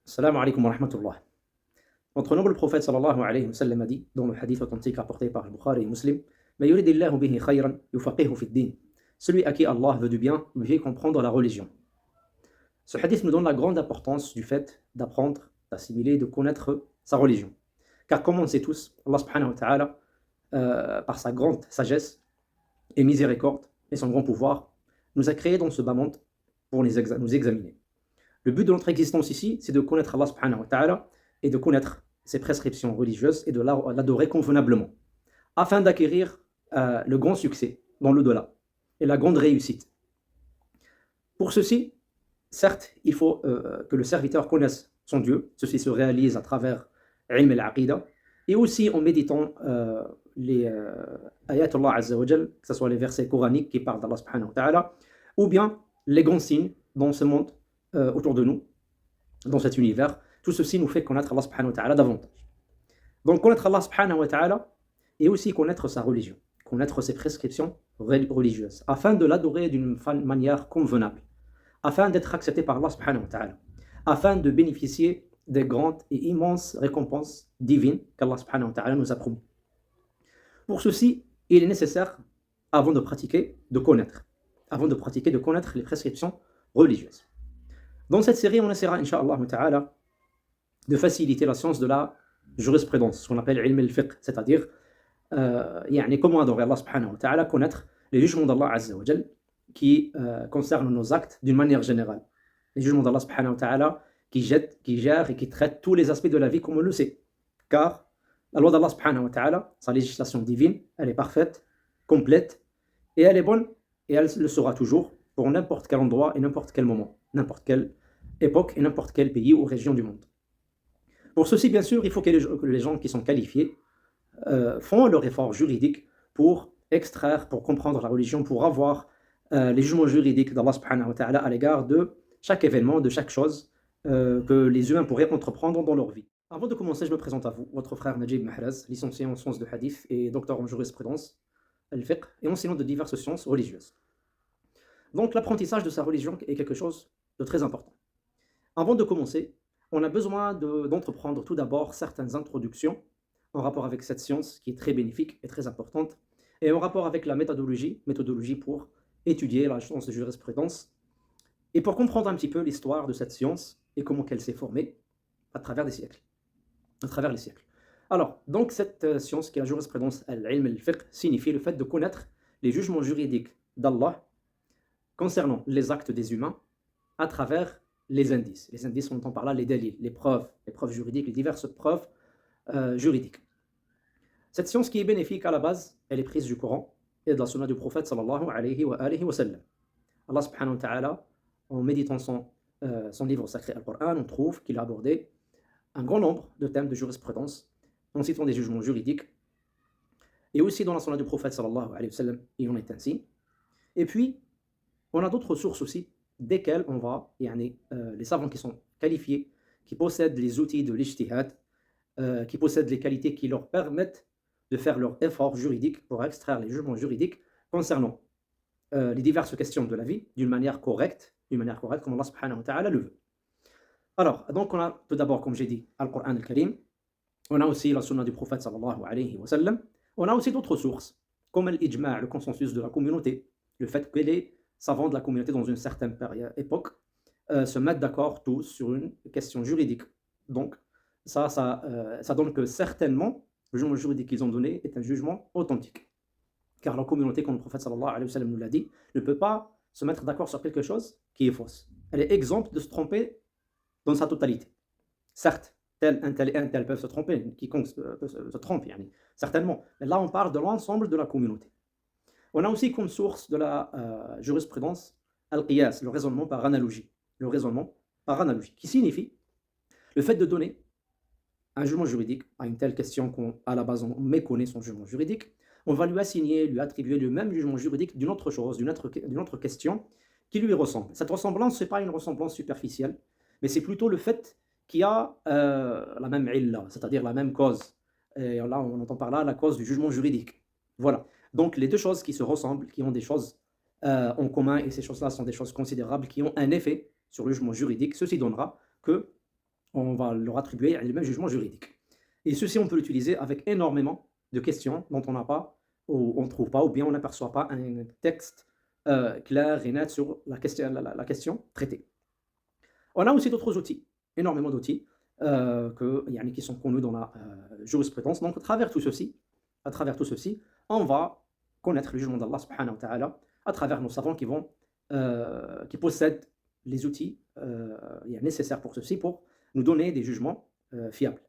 Salam alaikum wa rahmatullah. Notre noble prophète sallallahu alayhi wa sallam a dit, dans le hadith authentique rapporté par Bukhari et Muslim, "Ma yuridillahu bihi khayran yufaqihu fid din." Celui à qui Allah veut du bien lui fait comprendre la religion. Ce hadith nous donne la grande importance du fait d'apprendre, d'assimiler, de connaître sa religion. Car comme on le sait tous, Allah subhanahu wa ta'ala, par sa grande sagesse et miséricorde et son grand pouvoir, nous a créés dans ce bas monde pour nous examiner. Le but de notre existence ici, c'est de connaître Allah subhanahu wa ta'ala et de connaître ses prescriptions religieuses et de l'adorer convenablement, afin d'acquérir le grand succès dans l'au-delà et la grande réussite. Pour ceci, certes, il faut que le serviteur connaisse son Dieu. Ceci se réalise à travers ilm al-aqidah et aussi en méditant les ayat Allah Azza wa Jal, que ce soit les versets coraniques qui parlent d'Allah subhanahu wa ta'ala, ou bien les grands signes dans ce monde autour de nous, dans cet univers. Tout ceci nous fait connaître Allah subhanahu wa ta'ala davantage. Donc connaître Allah subhanahu wa ta'ala et aussi connaître sa religion, connaître ses prescriptions religieuses, afin de l'adorer d'une manière convenable, afin d'être accepté par Allah subhanahu wa ta'ala, afin de bénéficier des grandes et immenses récompenses divines qu'Allah subhanahu wa ta'ala nous a promis. Pour ceci, il est nécessaire, avant de pratiquer, de connaître. Avant de pratiquer, de connaître les prescriptions religieuses. Dans cette série, on essaiera, incha'Allah ta'ala, de faciliter la science de la jurisprudence, ce qu'on appelle ilm al-fiqh, c'est-à-dire comment adorer Allah subhanahu wa ta'ala, connaître les jugements d'Allah Azza wa Jal qui concernent nos actes d'une manière générale. Les jugements d'Allah subhanahu wa ta'ala qui gèrent et qui traitent tous les aspects de la vie comme on le sait. Car la loi d'Allah subhanahu wa ta'ala, sa législation divine, elle est parfaite, complète, et elle est bonne, et elle le sera toujours pour n'importe quel endroit et n'importe quel moment, n'importe quelle époque et n'importe quel pays ou région du monde. Pour ceci, bien sûr, il faut que les gens qui sont qualifiés font leur effort juridique pour extraire, pour comprendre la religion, pour avoir les jugements juridiques d'Allah subhanahu wa ta'ala à l'égard de chaque événement, de chaque chose que les humains pourraient entreprendre dans leur vie. Avant de commencer, je me présente à vous, votre frère Najib Mahraz, licencié en sciences de hadith et docteur en jurisprudence, al-fiqh, et enseignant de diverses sciences religieuses. Donc l'apprentissage de sa religion est quelque chose de très important. Avant de commencer, on a besoin d'entreprendre tout d'abord certaines introductions en rapport avec cette science qui est très bénéfique et très importante, et en rapport avec la méthodologie pour étudier la science de jurisprudence, et pour comprendre un petit peu l'histoire de cette science et comment elle s'est formée à travers des siècles. À travers les siècles. Alors, donc cette science qui est la jurisprudence, al-ilm al-fiqh, signifie le fait de connaître les jugements juridiques d'Allah concernant les actes des humains à travers les indices. Les indices, on entend par là les dalils, les preuves juridiques, les diverses preuves juridiques. Cette science qui est bénéfique à la base, elle est prise du Coran et de la sunna du prophète sallallahu alayhi wa sallam. Allah subhanahu wa ta'ala, en méditant son livre sacré Al-Qur'an, on trouve qu'il a abordé un grand nombre de thèmes de jurisprudence en citant des jugements juridiques, et aussi dans la sunna du prophète sallallahu alayhi wa sallam, il en est ainsi. Et puis, on a d'autres sources aussi, desquelles on va, les savants qui sont qualifiés, qui possèdent les outils de l'ijtihad, qui possèdent les qualités qui leur permettent de faire leur effort juridique pour extraire les jugements juridiques concernant les diverses questions de la vie d'une manière correcte comme Allah subhanahu wa ta'ala le veut. Alors, donc on a tout d'abord, comme j'ai dit, Al-Qur'an al-Karim, on a aussi la sunna du prophète sallallahu alayhi wa sallam, on a aussi d'autres sources, comme l'ijma', le consensus de la communauté, le fait que les savants de la communauté dans une certaine époque se mettent d'accord tous sur une question juridique. Donc, ça donne que certainement, le jugement juridique qu'ils ont donné est un jugement authentique. Car la communauté, comme le prophète sallallahu alayhi wa sallam nous l'a dit, ne peut pas se mettre d'accord sur quelque chose qui est fausse. Elle est exempte de se tromper dans sa totalité. Certes, un tel et un tel peuvent se tromper, quiconque se trompe, certainement. Mais là, on parle de l'ensemble de la communauté. On a aussi comme source de la jurisprudence al-qiyas, le raisonnement par analogie. Le raisonnement par analogie, qui signifie le fait de donner un jugement juridique à une telle question qu'à la base on méconnaît son jugement juridique, on va lui attribuer le même jugement juridique d'une autre chose, d'une autre question qui lui ressemble. Cette ressemblance, ce n'est pas une ressemblance superficielle, mais c'est plutôt le fait qu'il y a la même illa, c'est-à-dire la même cause. Et là, on entend par là la cause du jugement juridique. Voilà. Donc les deux choses qui se ressemblent, qui ont des choses en commun, et ces choses-là sont des choses considérables, qui ont un effet sur le jugement juridique, ceci donnera que on va leur attribuer le même jugement juridique. Et ceci, on peut l'utiliser avec énormément de questions dont on n'a pas, ou on ne trouve pas, ou bien on n'aperçoit pas un texte clair et net sur la question traitée. On a aussi d'autres outils, énormément d'outils yani, qui sont connus dans la jurisprudence. Donc, à travers tout ceci, on va connaître le jugement d'Allah subhanahu wa ta'ala à travers nos savants qui possèdent les outils nécessaires pour ceci, pour nous donner des jugements fiables.